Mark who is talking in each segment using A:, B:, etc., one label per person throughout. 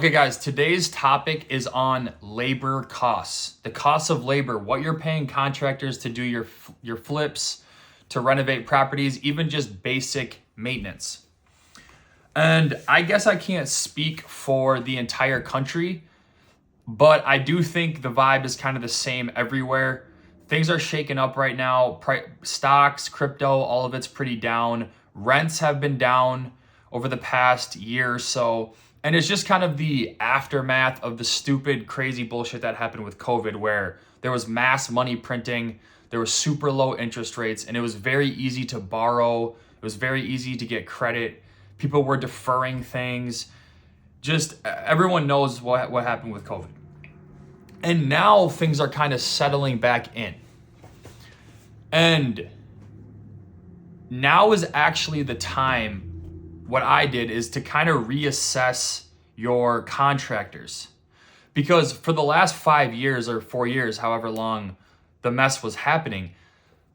A: Okay guys, today's topic is on labor costs. The cost of labor, what you're paying contractors to do your flips, to renovate properties, even just basic maintenance. And I guess I can't speak for the entire country, but I do think the vibe is kind of the same everywhere. Things are shaken up right now. Stocks, crypto, all of it's pretty down. Rents have been down over the past year or so. And it's just kind of the aftermath of the stupid, crazy bullshit that happened with COVID, where there was mass money printing, there was super low interest rates, and it was very easy to borrow. It was very easy to get credit. People were deferring things. Just everyone knows what happened with COVID. And now things are kind of settling back in. And now is actually the time. What I did is to kind of reassess your contractors, because for the last 5 years or 4 years, however long the mess was happening,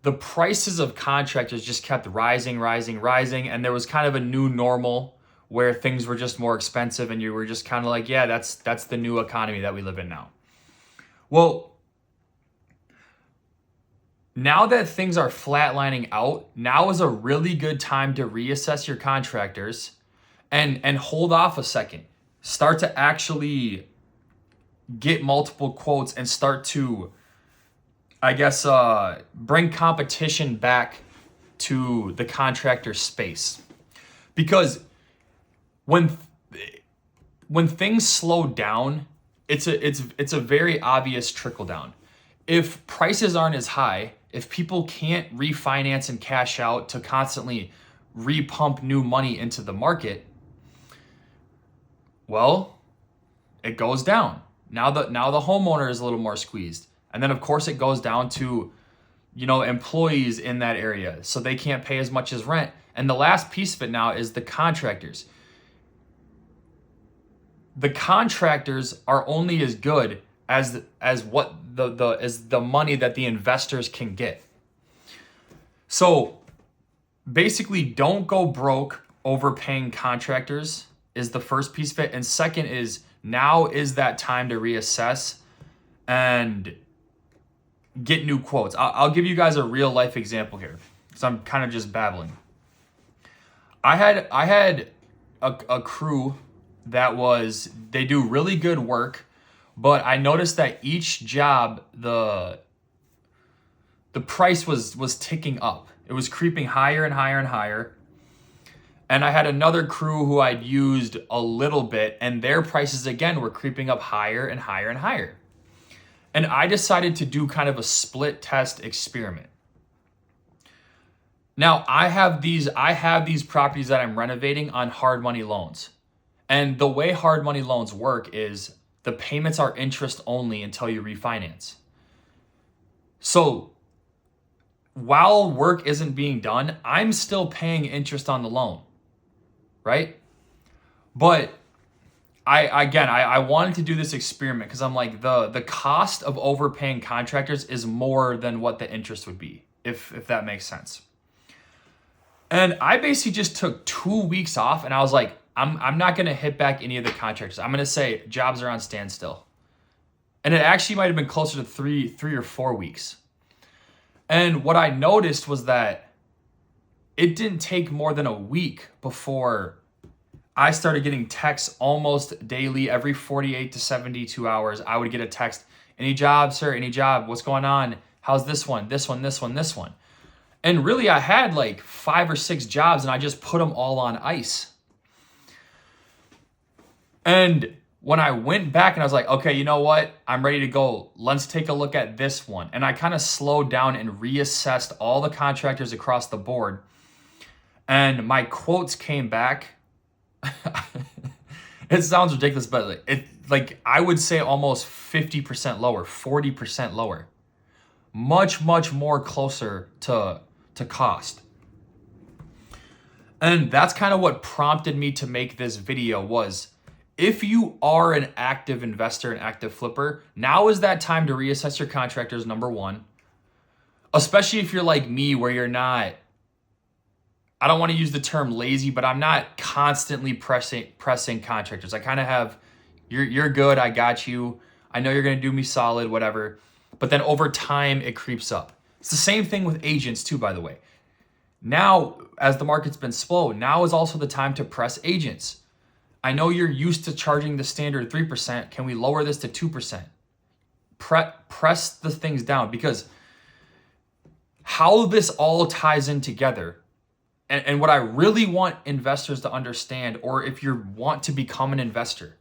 A: the prices of contractors just kept rising. And there was kind of a new normal where things were just more expensive and you were just kind of like, yeah, that's the new economy that we live in now. Well, now that things are flatlining out, now is a really good time to reassess your contractors and hold off a second. Start to actually get multiple quotes and start to, I guess, bring competition back to the contractor space. Because when things slow down, it's a very obvious trickle down. If prices aren't as high, if people can't refinance and cash out to constantly repump new money into the market, well, it goes down. Now the homeowner is a little more squeezed. And then of course it goes down to, employees in that area, so they can't pay as much as rent. And the last piece of it now is the contractors. The contractors are only as good as what the money that the investors can get. So basically, don't go broke overpaying contractors is the first piece of it. And second is, now is that time to reassess and get new quotes. I'll give you guys a real life example here, because I'm kind of just babbling. I had a crew that they do really good work, but I noticed that each job, the price was ticking up. It was creeping higher and higher and higher. And I had another crew who I'd used a little bit, and their prices again were creeping up higher and higher and higher. And I decided to do kind of a split test experiment. Now I have these properties that I'm renovating on hard money loans. And the way hard money loans work is the payments are interest only until you refinance. So while work isn't being done, I'm still paying interest on the loan, right? But I wanted to do this experiment because I'm like, the cost of overpaying contractors is more than what the interest would be, if that makes sense. And I basically just took 2 weeks off, and I was like, I'm not going to hit back any of the contractors. I'm going to say jobs are on standstill. And it actually might have been closer to three or 4 weeks. And what I noticed was that it didn't take more than a week before I started getting texts almost daily. Every 48 to 72 hours, I would get a text. Any job, sir? Any job? What's going on? How's this one? This one, this one, this one. And really, I had like 5 or 6 jobs, and I just put them all on ice. And when I went back and I was like, okay, you know what? I'm ready to go. Let's take a look at this one. And I kind of slowed down and reassessed all the contractors across the board. And my quotes came back. It sounds ridiculous, but I would say almost 50% lower, 40% lower. Much, much more closer to cost. And that's kind of what prompted me to make this video was, if you are an active investor, an active flipper, now is that time to reassess your contractors, number one. Especially if you're like me, where you're not, I don't want to use the term lazy, but I'm not constantly pressing contractors. I kind of have You're good. I got you. I know you're going to do me solid, whatever. But then over time, it creeps up. It's the same thing with agents too, by the way. Now, as the market's been slow, now is also the time to press agents. I know you're used to charging the standard 3%. Can we lower this to 2%? Press the things down, because how this all ties in together, and what I really want investors to understand, or if you want to become an investor,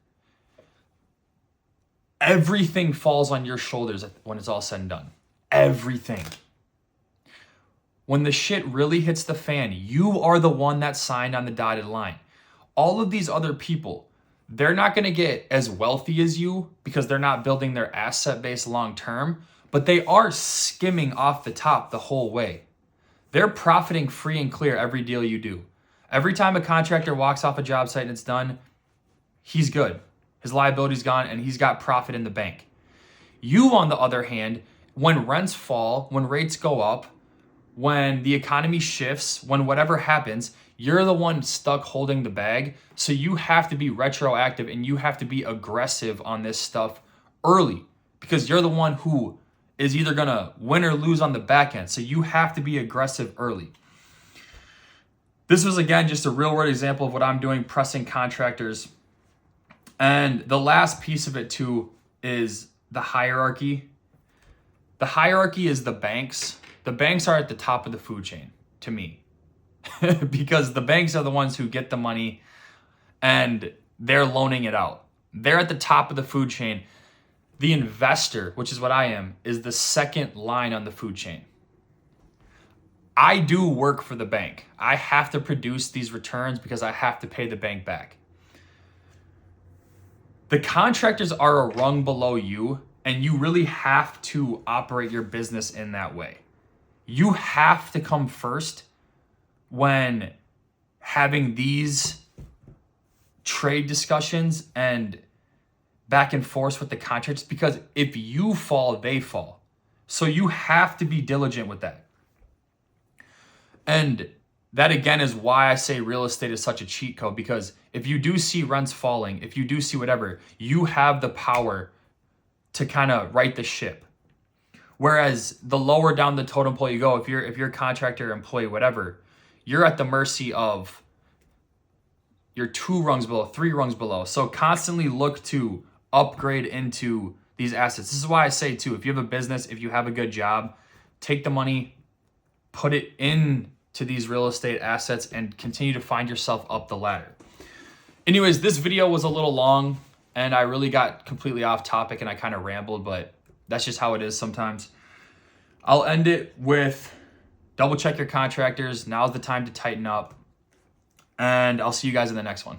A: everything falls on your shoulders when it's all said and done. Everything. When the shit really hits the fan, you are the one that signed on the dotted line. All of these other people, they're not going to get as wealthy as you because they're not building their asset base long term, but they are skimming off the top the whole way. They're profiting free and clear every deal you do. Every time a contractor walks off a job site and it's done, he's good. His liability's gone and he's got profit in the bank. You, on the other hand, when rents fall, when rates go up, when the economy shifts, when whatever happens, you're the one stuck holding the bag. So you have to be retroactive and you have to be aggressive on this stuff early, because you're the one who is either going to win or lose on the back end. So you have to be aggressive early. This was, again, just a real world example of what I'm doing, pressing contractors. And the last piece of it too is the hierarchy. The hierarchy is the banks. The banks are at the top of the food chain to me, because the banks are the ones who get the money and they're loaning it out. They're at the top of the food chain. The investor, which is what I am, is the second line on the food chain. I do work for the bank. I have to produce these returns because I have to pay the bank back. The contractors are a rung below you, and you really have to operate your business in that way. You have to come first when having these trade discussions and back and forth with the contractors, because if you fall, they fall. So you have to be diligent with that. And that, again, is why I say real estate is such a cheat code, because if you do see rents falling, if you do see whatever, you have the power to kind of right the ship. Whereas the lower down the totem pole you go, if you're a contractor, employee, whatever, you're at the mercy of your 2 rungs below, 3 rungs below. So constantly look to upgrade into these assets. This is why I say too, if you have a business, if you have a good job, take the money, put it into these real estate assets, and continue to find yourself up the ladder. Anyways, this video was a little long and I really got completely off topic and I kind of rambled, but that's just how it is sometimes. I'll end it with double check your contractors. Now's the time to tighten up. And I'll see you guys in the next one.